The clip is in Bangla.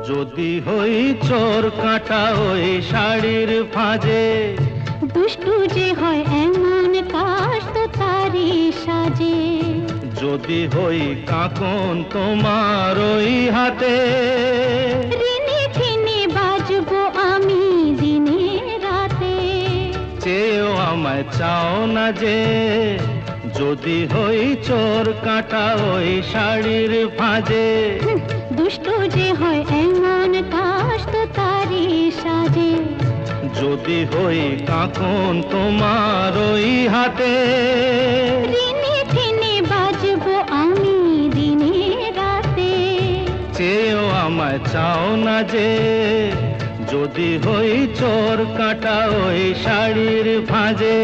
যদি হই চোর কাঁটা ওই শাড়ির ফাঁজে, দুষ্টু যে হয় এমন কাশ তো তারি সাজে। যদি হই কাঁকন তোমার ওই হাতে, ঋণে ঋণে বাজবো আমি দিনে রাতে। চেয়েও আমায় চাও না যে, যদি হই চোর কাঁটা ওই শাড়ির ফাঁজে। দুষ্টু যে হয় এমন কাশ তো তারি সাজে। যদি হই কাঁকন তোমার ওই হাতে, ঋণে ঋণে বাজবো আমি দিনে রাতে। চেয়েও আমায় চাও না যে, যদি হই চোর কাঁটা ওই শাড়ির ফাঁজে।